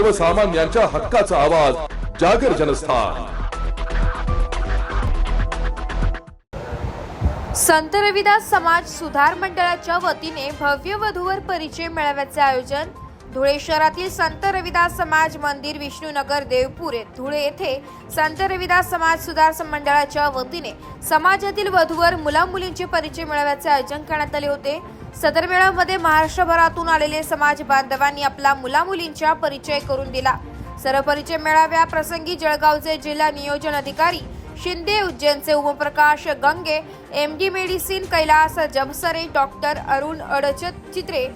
सर्वसामान्यांच्या हक्काचा आवाज जागर जनस्थान। संत रविदास समाज सुधार मंडळाच्या वतीने भव्य वधूवर परिचय मेळाव्याचे आयोजन। धुळे शहरातील संत रविदास समाज मंदिर विष्णुनगर देवपूर धुळे येथे संत रविदास समाज सुधार मंडळाच्या वतीने समाजातील वधूवर मुलामुलींचे परिचय मेळाव्याचे आयोजन करण्यात आले होते। सदर मेळाव्यामध्ये महाराष्ट्रभरातून आलेले समाज बांधवांनी आपला मुलामुलींचा परिचय करून दिला। सर्व परिचय मेळाव्या प्रसंगी जळगावचे जिल्हा नियोजन अधिकारी शिंदे, उज्जैनचे Omprakash Gange, MD medicine Kailas Jabsare, doctor Arun Adchitre,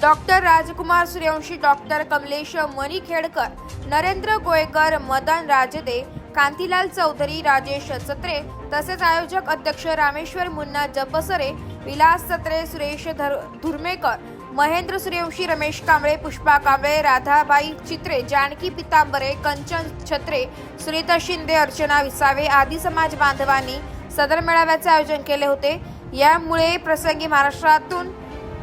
doctor Rajkumar Suryavanshi, doctor Kamlesh Manikhedkar, Narendra Goykar, Madan Rajde, Kantilal Chaudhari, Rajesh Satre तसेच आयोजक अध्यक्ष रामेश्वर मुन्ना जपसरे, विलास सत्रे, सुरेश धुर्मेकर, महेंद्र सूर्यवंशी, रमेश कांबळे, पुष्पा कांबळे, राधाबाई चित्रे, जानकी पितांबरे, कंचन छत्रे, सुनीता शिंदे, अर्चना विसावे आदी समाज बांधवांनी सदर मेळाव्याचे आयोजन केले होते। यामुळे प्रसंगी महाराष्ट्रातून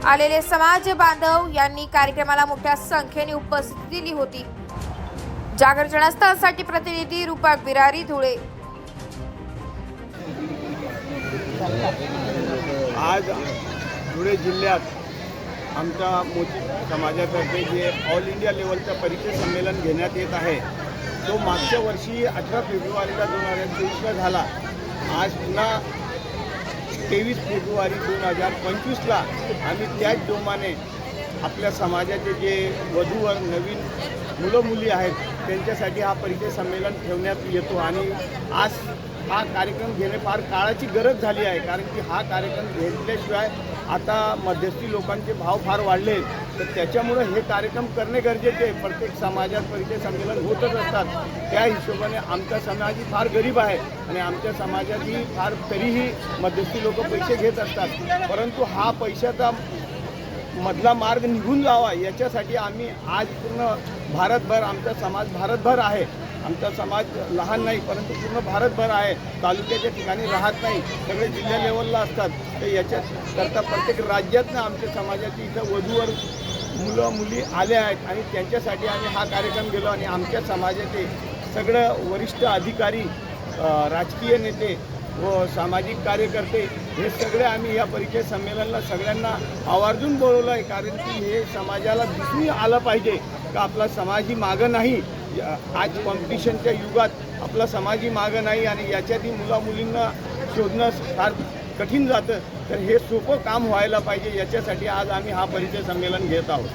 आलेले समाज बांधव यांनी कार्यक्रमाला मोठ्या संख्येने उपस्थिती दिली होती। जागर जनस्थानसाठी प्रतिनिधी रूपक बिरारी, धुळे। आज धुळे जिल्ह्यात आमच्या मोठी समाजातर्फे जे ऑल इंडिया लेवलचं परिचय संमेलन घेण्यात येत आहे तो मागच्या वर्षी 18 फेब्रुवारीला 2023ला झाला। आज पुन्हा 23 फेब्रुवारी 2025ला आम्ही त्याच जोमाने आपल्या समाजाचे जे वधूवर नवीन मुलं मुली आहेत त्यांच्यासाठी हा परिचय संमेलन ठेवण्यात येतो आणि आज हा कार्यक्रम घेणे फार काळाची गरज झाली आहे, कारण की हा कार्यक्रम घेतल्याशिवाय आता मध्यस्थी लोकांचे भाव फार वाढले, तर त्याच्यामुळे हे कार्यक्रम करणे गरजेचे आहे। प्रत्येक समाजात परिचय संमेलन होतच असतात, त्या हिशोबाने आमचा समाज फार गरीब आहे आणि आमच्या समाजातही फार तरीही मध्यस्थी लोक पैसे घेत असतात, परंतु हा पैशाचा मधला मार्ग निघून जावा याच्यासाठी आम्ही आज पूर्ण भारतभर आमचा समाज भारतभर आहे। आमचा समाज लहान नाही परंतु पूर्ण भारतभर आहे, तालुक्याच्या ठिकाणी राहत नाही, सगळे जिल्हा लेवलला असतात। तर याच्याकरता प्रत्येक राज्यातनं आमच्या समाजाची इथं वधूवर मुलं मुली आले आहेत आणि त्यांच्यासाठी आम्ही हा कार्यक्रम केलो आणि आमच्या समाजाचे सगळं वरिष्ठ अधिकारी, राजकीय नेते व सामाजिक कार्यकर्ते हे सगळे आम्ही या परिचय संमेलनाला सगळ्यांना आवर्जून बोलवलं आहे, कारण की हे समाजाला दिसून आलं पाहिजे का आपला समाज ही मागं नाही। आज कॉम्पिटिशनच्या युगात आपला समाज ही मागं नाही आणि याच्यातही मुलामुलींना शोधणं फार कठीण जातं, तर हे सोपं काम व्हायला पाहिजे, याच्यासाठी आज आम्ही हा परिचय संमेलन घेत आहोत।